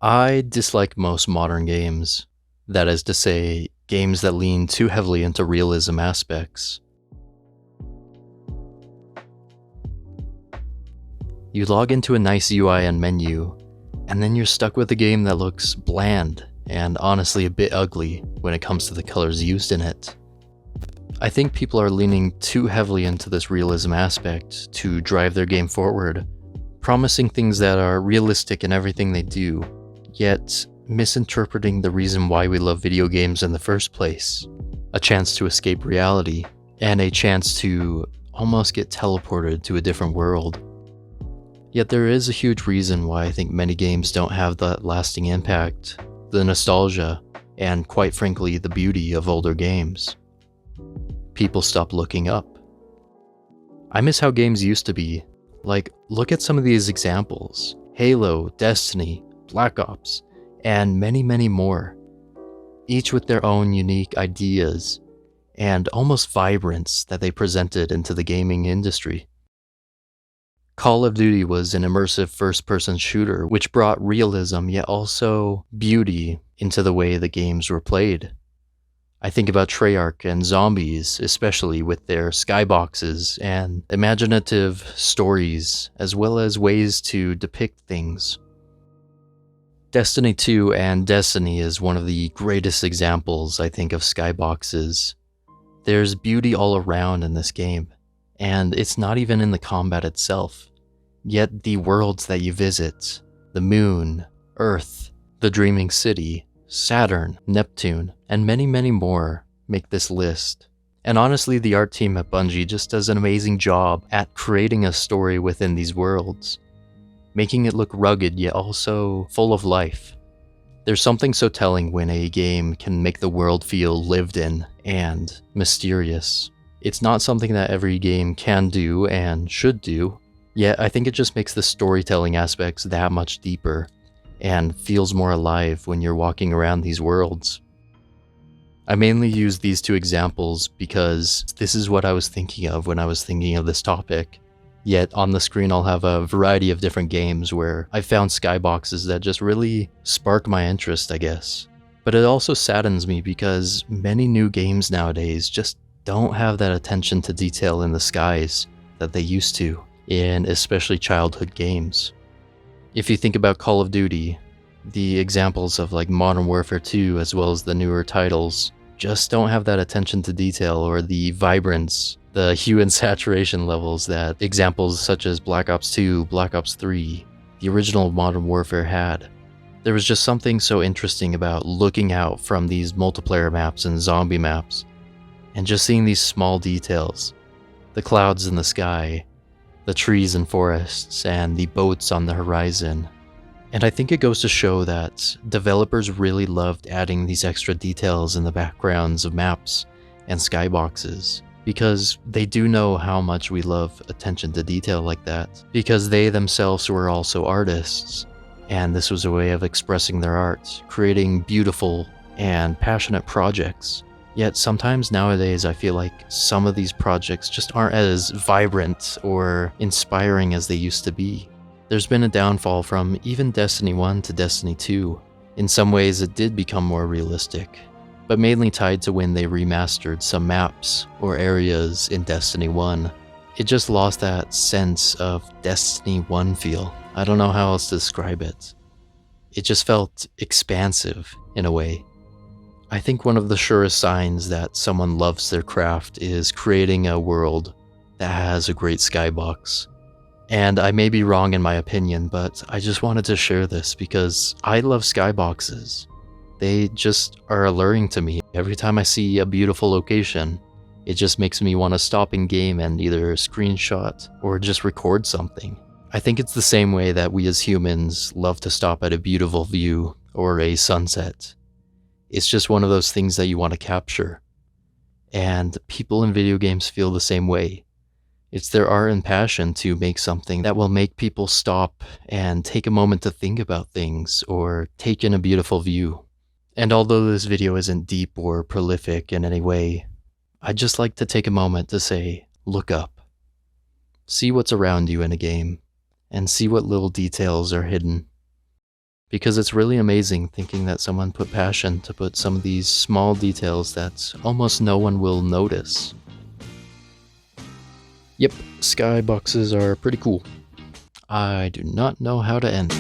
I dislike most modern games. That is to say, games that lean too heavily into realism aspects. You log into a nice UI and menu, and then you're stuck with a game that looks bland and honestly a bit ugly when it comes to the colors used in it. I think people are leaning too heavily into this realism aspect to drive their game forward, promising things that are realistic in everything they do, yet misinterpreting the reason why we love video games in the first place. A chance to escape reality, and a chance to almost get teleported to a different world. Yet there is a huge reason why I think many games don't have that lasting impact, the nostalgia, and quite frankly the beauty of older games. People stop looking up. I miss how games used to be. Like, look at some of these examples: Halo, Destiny, Black Ops, and many, many more. Each with their own unique ideas and almost vibrance that they presented into the gaming industry. Call of Duty was an immersive first-person shooter which brought realism yet also beauty into the way the games were played. I think about Treyarch and Zombies, especially with their skyboxes and imaginative stories, as well as ways to depict things. Destiny 2 and Destiny is one of the greatest examples, I think, of skyboxes. There's beauty all around in this game, and it's not even in the combat itself. Yet the worlds that you visit, the moon, Earth, the Dreaming City, Saturn, Neptune, and many, many more make this list. And honestly, the art team at Bungie just does an amazing job at creating a story within these worlds, making it look rugged yet also full of life. There's something so telling when a game can make the world feel lived in and mysterious. It's not something that every game can do and should do, yet I think it just makes the storytelling aspects that much deeper and feels more alive when you're walking around these worlds. I mainly use these two examples because this is what I was thinking of when I was thinking of this topic. Yet on the screen I'll have a variety of different games where I found skyboxes that just really spark my interest, I guess. But it also saddens me because many new games nowadays just don't have that attention to detail in the skies that they used to, in especially childhood games. If you think about Call of Duty, the examples of like Modern Warfare 2 as well as the newer titles just don't have that attention to detail or the vibrance, the hue and saturation levels that examples such as Black Ops 2, Black Ops 3, the original Modern Warfare had. There was just something so interesting about looking out from these multiplayer maps and zombie maps and just seeing these small details, the clouds in the sky, the trees and forests, and the boats on the horizon. And I think it goes to show that developers really loved adding these extra details in the backgrounds of maps and skyboxes, because they do know how much we love attention to detail like that, because they themselves were also artists, and this was a way of expressing their art, creating beautiful and passionate projects. Yet sometimes nowadays I feel like some of these projects just aren't as vibrant or inspiring as they used to be. There's been a downfall from even Destiny 1 to Destiny 2. In some ways it did become more realistic, but mainly tied to when they remastered some maps or areas in Destiny 1. It just lost that sense of Destiny 1 feel. I don't know how else to describe it. It just felt expansive in a way. I think one of the surest signs that someone loves their craft is creating a world that has a great skybox. And I may be wrong in my opinion, but I just wanted to share this because I love skyboxes. They just are alluring to me. Every time I see a beautiful location, it just makes me want to stop in game and either screenshot or just record something. I think it's the same way that we as humans love to stop at a beautiful view or a sunset. It's just one of those things that you want to capture. And people in video games feel the same way. It's their art and passion to make something that will make people stop and take a moment to think about things or take in a beautiful view. And although this video isn't deep or prolific in any way, I'd just like to take a moment to say, look up. See what's around you in a game, and see what little details are hidden. because it's really amazing thinking that someone put passion to put some of these small details that almost no one will notice. Yep, skyboxes are pretty cool. I do not know how to end.